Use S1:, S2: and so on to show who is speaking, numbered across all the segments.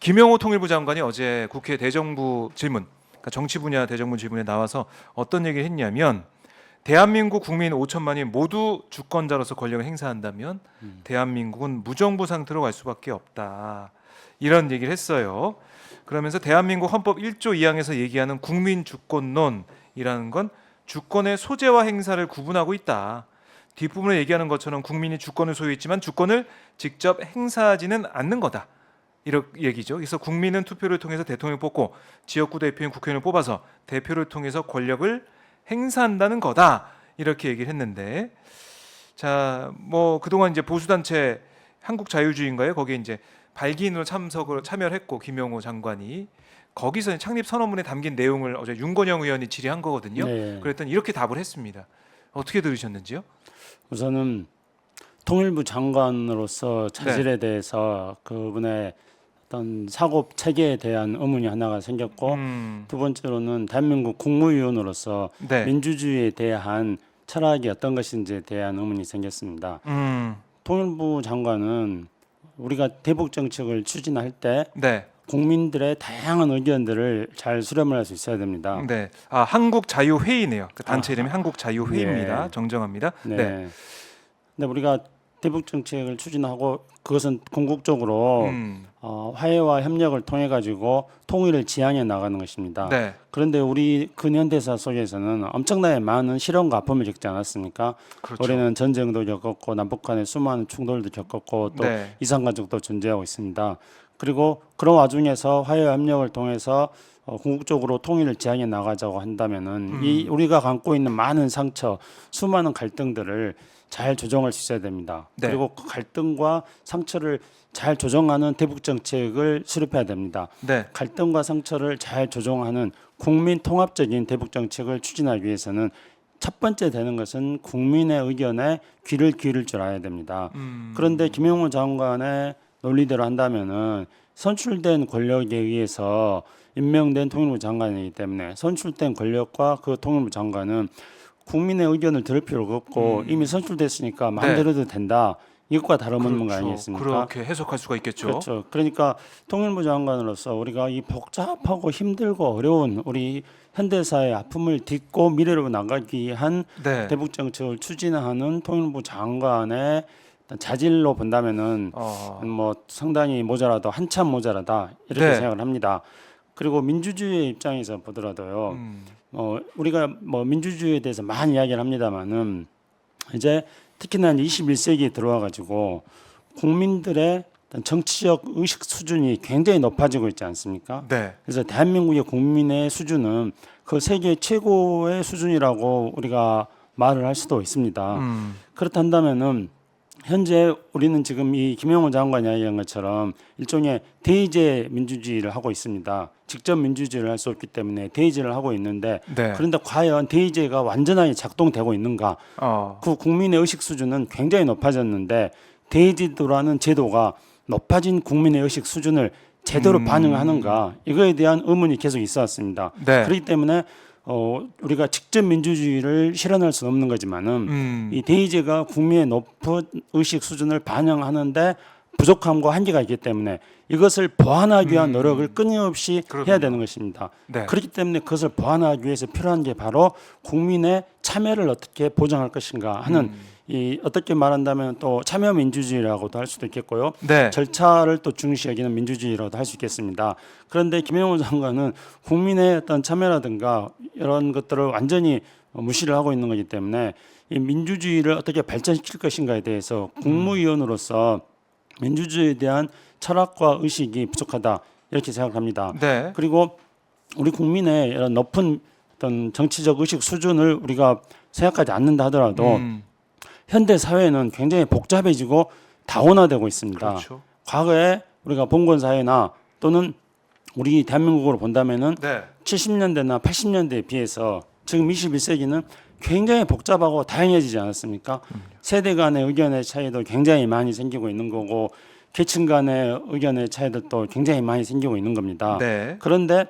S1: 김영호 통일부 장관이 어제 국회 대정부 질문, 그러니까 정치 분야 대정부 질문에 나와서 어떤 얘기를 했냐면 대한민국 국민 5천만이 모두 주권자로서 권력을 행사한다면 대한민국은 무정부 상태로 갈 수밖에 없다. 이런 얘기를 했어요. 그러면서 대한민국 헌법 1조 2항에서 얘기하는 국민 주권론이라는 건 주권의 소재와 행사를 구분하고 있다. 뒷부분에 얘기하는 것처럼 국민이 주권을 소유했지만 주권을 직접 행사하지는 않는 거다. 이런 얘기죠. 그래서 국민은 투표를 통해서 대통령을 뽑고 지역구 대표인 국회의원을 뽑아서 대표를 통해서 권력을 행사한다는 거다. 이렇게 얘기를 했는데, 자, 뭐 그동안 이제 보수단체 한국자유주의인가요? 거기에 이제 발기인으로 참여를 했고 김영호 장관이 거기서 창립 선언문에 담긴 내용을 어제 윤건영 의원이 질의한 거거든요.
S2: 네.
S1: 그랬더니 이렇게 답을 했습니다. 어떻게 들으셨는지요?
S2: 우선은 통일부 장관으로서 자질에 대해서 그분의 어떤 사고 체계에 대한 의문이 하나가 생겼고 두 번째로는 대한민국 국무위원으로서
S1: 네.
S2: 민주주의에 대한 철학이 어떤 것인지에 대한 의문이 생겼습니다. 통일부 장관은 우리가 대북 정책을 추진할 때
S1: 네.
S2: 국민들의 다양한 의견들을 잘 수렴을 할 수 있어야 됩니다.
S1: 네. 아, 한국자유회의네요. 그 단체 이름이 한국자유회의입니다.
S2: 네.
S1: 정정합니다.
S2: 네.
S1: 네.
S2: 근데 우리가 대북 정책을 추진하고 그것은 궁극적으로 화해와 협력을 통해 가지고 통일을 지향해 나가는 것입니다.
S1: 네.
S2: 그런데 우리 근현대사 속에서는 엄청나게 많은 시련과 아픔을 겪지 않았습니까?
S1: 그렇죠.
S2: 올해는 전쟁도 겪었고 남북한의 수많은 충돌도 겪었고 또
S1: 네.
S2: 이산가족도 존재하고 있습니다. 그리고 그런 와중에서 화해와 협력을 통해서 궁극적으로 통일을 지향해 나가자고 한다면은 이 우리가 갖고 있는 많은 상처, 수많은 갈등들을 잘 조정할 수 있어야 됩니다.
S1: 네.
S2: 그리고 그 갈등과 상처를 잘 조정하는 대북 정책을 수립해야 됩니다.
S1: 네.
S2: 갈등과 상처를 잘 조정하는 국민 통합적인 대북 정책을 추진하기 위해서는 첫 번째 되는 것은 국민의 의견에 귀를 기울일 줄 알아야 됩니다. 그런데 김영호 장관의 논리대로 한다면은 선출된 권력에 의해서 임명된 통일부 장관이기 때문에 선출된 권력과 그 통일부 장관은 국민의 의견을 들을 필요가 없고 이미 선출됐으니까 마음대로 해도 된다. 이것과 다른 문가 아니겠습니까?
S1: 그렇게 해석할 수가 있겠죠.
S2: 그렇죠. 그러니까 통일부 장관으로서 우리가 이 복잡하고 힘들고 어려운 우리 현대사의 아픔을 딛고 미래로 나가기 위한
S1: 네.
S2: 대북 정책을 추진하는 통일부 장관의 자질로 본다면은 뭐 상당히 모자라도 한참 모자라다 이렇게
S1: 네.
S2: 생각을 합니다. 그리고 민주주의의 입장에서 보더라도요. 우리가 뭐 민주주의에 대해서 많이 이야기를 합니다만은 이제 특히나 21세기에 들어와 가지고 국민들의 어떤 정치적 의식 수준이 굉장히 높아지고 있지 않습니까?
S1: 네.
S2: 그래서 대한민국의 국민의 수준은 그 세계 최고의 수준이라고 우리가 말을 할 수도 있습니다. 그렇다면은 현재 우리는 지금 이 김영호 장관이 이야기한 것처럼 일종의 대의제 민주주의를 하고 있습니다. 직접 민주주의를 할 수 없기 때문에 대의제를 하고 있는데
S1: 네.
S2: 그런데 과연 대의제가 완전하게 작동되고 있는가? 그 국민의 의식 수준은 굉장히 높아졌는데 대의제도라는 제도가 높아진 국민의 의식 수준을 제대로 반영하는가? 이거에 대한 의문이 계속 있어왔습니다.
S1: 네.
S2: 그렇기 때문에 우리가 직접 민주주의를 실현할 수는 없는 거지만은 이 대의제가 국민의 높은 의식 수준을 반영하는데 부족함과 한계가 있기 때문에 이것을 보완하기 위한 노력을 끊임없이 해야 되는 것입니다.
S1: 네.
S2: 그렇기 때문에 그것을 보완하기 위해서 필요한 게 바로 국민의 참여를 어떻게 보장할 것인가 하는 이 어떻게 말한다면 또 참여 민주주의라고도 할 수도 있겠고요.
S1: 네.
S2: 절차를 또 중시 여기는 민주주의라고도 할 수 있겠습니다. 그런데 김영호 장관은 국민의 어떤 참여라든가 이런 것들을 완전히 무시를 하고 있는 거기 때문에 이 민주주의를 어떻게 발전시킬 것인가에 대해서 국무위원으로서 민주주의에 대한 철학과 의식이 부족하다 이렇게 생각합니다.
S1: 네.
S2: 그리고 우리 국민의 이런 높은 어떤 정치적 의식 수준을 우리가 생각하지 않는다 하더라도 현대 사회는 굉장히 복잡해지고 다원화되고 있습니다.
S1: 그렇죠.
S2: 과거에 우리가 봉건 사회나 또는 우리 대한민국으로 본다면은
S1: 네.
S2: 70년대나 80년대에 비해서 지금 21세기는 굉장히 복잡하고 다양해지지 않았습니까? 세대 간의 의견의 차이도 굉장히 많이 생기고 있는 거고 계층 간의 의견의 차이들도 굉장히 많이 생기고 있는 겁니다.
S1: 네.
S2: 그런데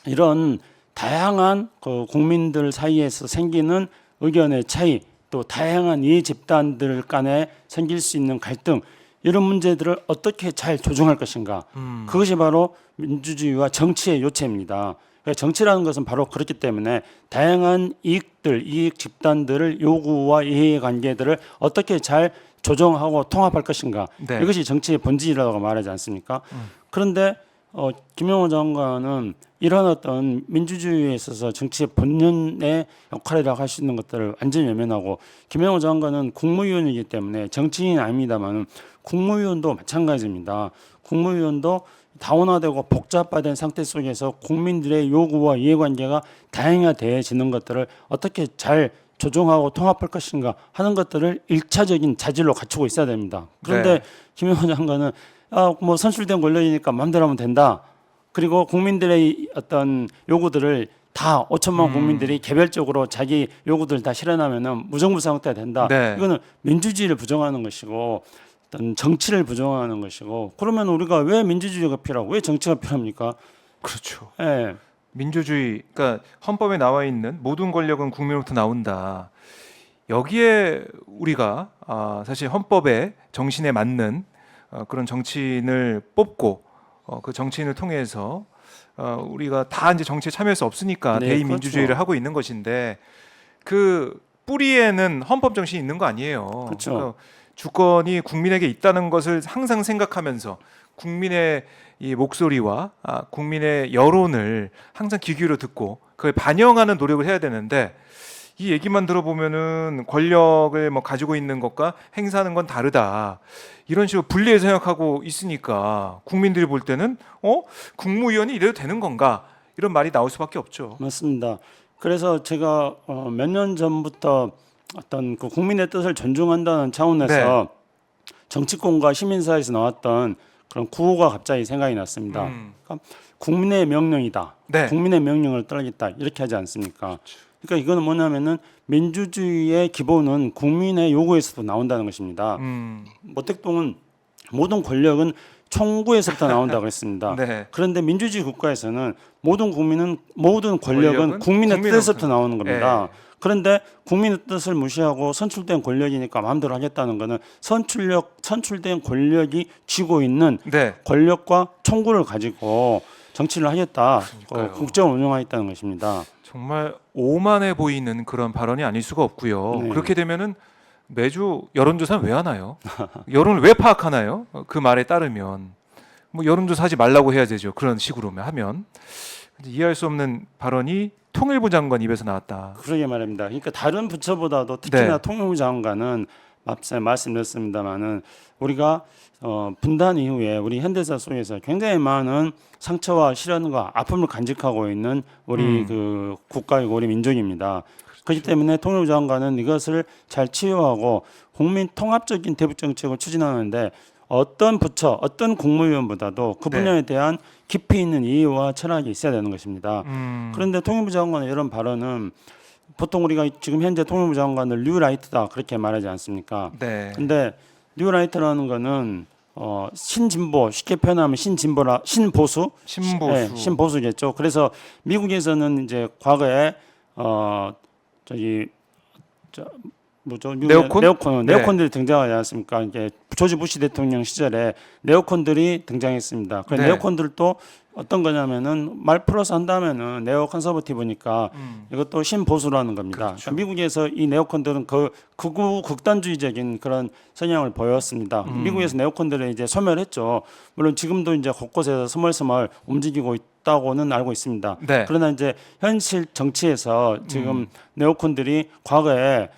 S2: 이런 다양한 그 국민들 사이에서 생기는 의견의 차이 또 다양한 이해 집단들 간에 생길 수 있는 갈등 이런 문제들을 어떻게 잘 조정할 것인가. 그것이 바로 민주주의와 정치의 요체입니다. 그러니까 정치라는 것은 바로 그렇기 때문에 다양한 이익들, 이익 집단들을 요구와 이해관계들을 어떻게 잘 조정하고 통합할 것인가.
S1: 네.
S2: 이것이 정치의 본질이라고 말하지 않습니까? 그런데 김영호 장관은 이런 어떤 민주주의에 있어서 정치의 본연의 역할이라고 할 수 있는 것들을 완전히 외면하고, 김영호 장관은 국무위원이기 때문에 정치인은 아닙니다만 국무위원도 마찬가지입니다. 국무위원도 다원화되고 복잡화된 상태 속에서 국민들의 요구와 이해관계가 다양화되어지는 것들을 어떻게 잘 조정하고 통합할 것인가 하는 것들을 일차적인 자질로 갖추고 있어야 됩니다. 그런데
S1: 네.
S2: 김영호 장관은 뭐 선출된 권력이니까 마음대로 하면 된다. 그리고 국민들의 어떤 요구들을 다 5천만 국민들이 개별적으로 자기 요구들을 다 실현하면은 무정부 상태가 된다.
S1: 네.
S2: 이거는 민주주의를 부정하는 것이고 어떤 정치를 부정하는 것이고, 그러면 우리가 왜 민주주의가 필요하고 왜 정치가 필요합니까?
S1: 그렇죠.
S2: 예.
S1: 민주주의, 그러니까 헌법에 나와 있는 모든 권력은 국민으로부터 나온다. 여기에 우리가 사실 헌법의 정신에 맞는 그런 정치인을 뽑고 그 정치인을 통해서 우리가 다 이제 정치에 참여할 수 없으니까
S2: 네,
S1: 대의
S2: 그렇죠.
S1: 민주주의를 하고 있는 것인데, 그 뿌리에는 헌법 정신이 있는 거 아니에요.
S2: 그렇죠.
S1: 그러니까 주권이 국민에게 있다는 것을 항상 생각하면서 국민의 이 목소리와 국민의 여론을 항상 귀 기울여 듣고 그걸 반영하는 노력을 해야 되는데, 이 얘기만 들어보면은 권력을 뭐 가지고 있는 것과 행사하는 건 다르다, 이런 식으로 분리해서 생각하고 있으니까 국민들이 볼 때는 국무위원이 이래도 되는 건가, 이런 말이 나올 수밖에 없죠.
S2: 맞습니다. 그래서 제가 몇 년 전부터 어떤 그 국민의 뜻을 존중한다는 차원에서 정치권과 시민사회에서 나왔던 그런 구호가 갑자기 생각이 났습니다. 그러니까 국민의 명령이다.
S1: 네.
S2: 국민의 명령을 따르겠다. 이렇게 하지 않습니까? 그러니까 이거는 뭐냐면은 민주주의의 기본은 국민의 요구에서도 나온다는 것입니다. 모택동은 모든 권력은 총구에서부터 나온다고 했습니다.
S1: 네.
S2: 그런데 민주주의 국가에서는 모든 권력은 국민의 뜻에서부터 나오는 겁니다. 그런데 국민의 뜻을 무시하고 선출된 권력이니까 마음대로 하겠다는 것은 선출된 권력이 쥐고 있는
S1: 네.
S2: 권력과 총구를 가지고 정치를 하겠다,
S1: 그러니까요.
S2: 국정을 운영하겠다는 것입니다.
S1: 정말 오만해 보이는 그런 발언이 아닐 수가 없고요.
S2: 네.
S1: 그렇게 되면은 매주 여론조사는 왜 하나요? 여론을 왜 파악하나요? 그 말에 따르면 뭐 여론조사 하지 말라고 해야 되죠. 그런 식으로 하면 이해할 수 없는 발언이 통일부 장관 입에서 나왔다.
S2: 그러게 말입니다. 그러니까 다른 부처보다도 특히나
S1: 네.
S2: 통일부 장관은 앞서 말씀드렸습니다마는 우리가 분단 이후에 우리 현대사 속에서 굉장히 많은 상처와 시련과 아픔을 간직하고 있는 우리 그 국가이고 우리 민족입니다. 그렇기 때문에 통일부 장관은 이것을 잘 치유하고 국민 통합적인 대북 정책을 추진하는데 어떤 부처, 어떤 국무위원보다도 그 분야에 대한 깊이 있는 이해와 철학이 있어야 되는 것입니다. 그런데 통일부 장관의 이런 발언은 보통 우리가 지금 현재 통일부 장관을 뉴라이트다 그렇게 말하지 않습니까?
S1: 네.
S2: 근데 뉴라이트라는 거는 신진보, 쉽게 표현하면 신보수,
S1: 신보수.
S2: 네, 신보수겠죠. 그래서 미국에서는 이제 과거에 네오콘들이 등장하지 않습니까? 이게 조지 부시 대통령 시절에 네오콘들이 등장했습니다. 그
S1: 네.
S2: 네오콘들도 어떤 거냐면은 말 플러스 한다면은 네오 컨서버티브니까 이것도 신보수라는 겁니다.
S1: 그렇죠.
S2: 그러니까 미국에서 이 네오콘들은 극우 극단주의적인 그런 성향을 보였습니다. 미국에서 네오콘들을 이제 소멸했죠. 물론 지금도 이제 곳곳에서 스멀스멀 움직이고 있다고는 알고 있습니다.
S1: 네.
S2: 그러나 이제 현실 정치에서 지금 네오콘들이 과거에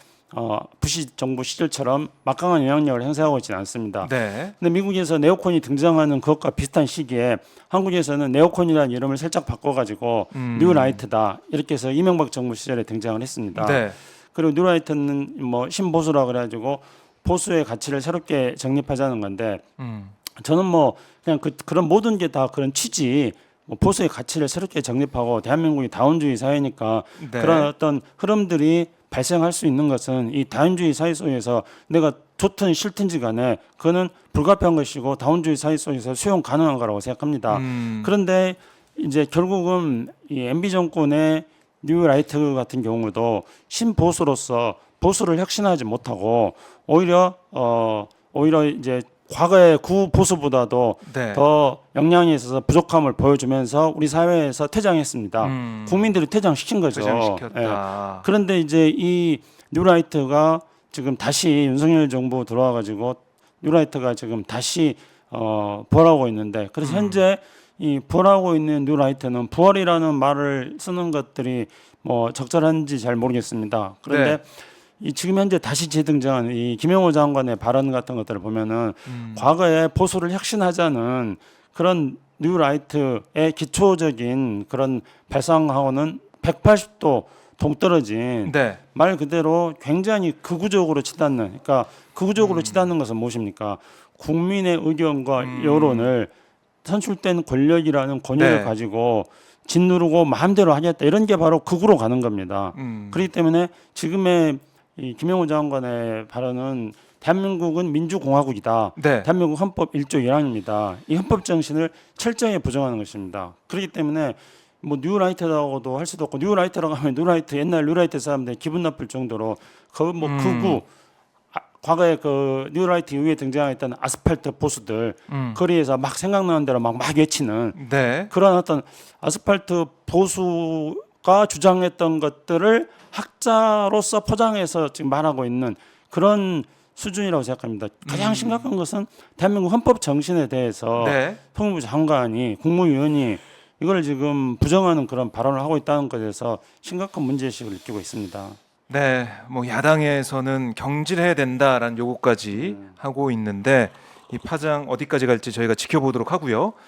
S2: 부시 정부 시절처럼 막강한 영향력을 행사하고 있지는 않습니다.
S1: 네.
S2: 근데 미국에서 네오콘이 등장하는 그것과 비슷한 시기에 한국에서는 네오콘이라는 이름을 살짝 바꿔가지고 뉴라이트다 이렇게 해서 이명박 정부 시절에 등장을 했습니다.
S1: 네.
S2: 그리고 뉴라이트는 뭐 신보수라 그래가지고 보수의 가치를 새롭게 정립하자는 건데 저는 뭐 그냥 그런 모든 게 다 그런 취지. 보수의 가치를 새롭게 정립하고 대한민국이 다원주의 사회니까
S1: 네.
S2: 그런 어떤 흐름들이 발생할 수 있는 것은 이 다원주의 사회 속에서 내가 좋든 싫든지 간에 그거는 불가피한 것이고 다원주의 사회 속에서 수용 가능한 거라고 생각합니다. 그런데 이제 결국은 이 MB 정권의 뉴라이트 같은 경우도 신보수로서 보수를 혁신하지 못하고 오히려 이제 과거의 구 보수보다도
S1: 네.
S2: 더 역량이 있어서 부족함을 보여주면서 우리 사회에서 퇴장했습니다. 국민들이 퇴장시킨 거죠.
S1: 퇴장시켰다.
S2: 예. 그런데 이제 이 뉴라이트가 지금 다시 윤석열 정부 들어와가지고 뉴라이트가 지금 다시 부활하고 있는데 그래서 현재 이 부활하고 있는 뉴라이트는 부활이라는 말을 쓰는 것들이 뭐 적절한지 잘 모르겠습니다. 그런데
S1: 네.
S2: 이 지금 현재 다시 재등장한 이 김영호 장관의 발언 같은 것들을 보면은 과거에 보수를 혁신하자는 그런 뉴라이트의 기초적인 그런 발상하고는 180도 동떨어진
S1: 네.
S2: 말 그대로 굉장히 극우적으로 치닫는 그러니까 극우적으로 치닫는 것은 무엇입니까? 국민의 의견과 여론을 선출된 권력이라는 권위를
S1: 네.
S2: 가지고 짓누르고 마음대로 하겠다 이런 게 바로 극우로 가는 겁니다. 그렇기 때문에 지금의 이 김영호 장관의 발언은 대한민국은 민주공화국이다.
S1: 네.
S2: 대한민국 헌법 1조 1항입니다. 이 헌법 정신을 철저히 부정하는 것입니다. 그렇기 때문에 뭐 뉴라이트라고도 할 수도 없고 뉴라이트라고 하면 뉴라이트 옛날 뉴라이트 사람들 기분 나쁠 정도로 그 뭐 극우 과거에 그 뉴라이트 이후에 등장했던 아스팔트 보수들 거리에서 막 생각나는 대로 막 외치는
S1: 네.
S2: 그런 어떤 아스팔트 보수가 주장했던 것들을 학자로서 포장해서 지금 말하고 있는 그런 수준이라고 생각합니다. 가장 심각한 것은 대한민국 헌법 정신에 대해서
S1: 네.
S2: 통일부 장관이 국무위원이 이걸 지금 부정하는 그런 발언을 하고 있다는 것에서 심각한 문제의식을 느끼고 있습니다.
S1: 네, 뭐 야당에서는 경질해야 된다라는 요구까지 하고 있는데 이 파장 어디까지 갈지 저희가 지켜보도록 하고요.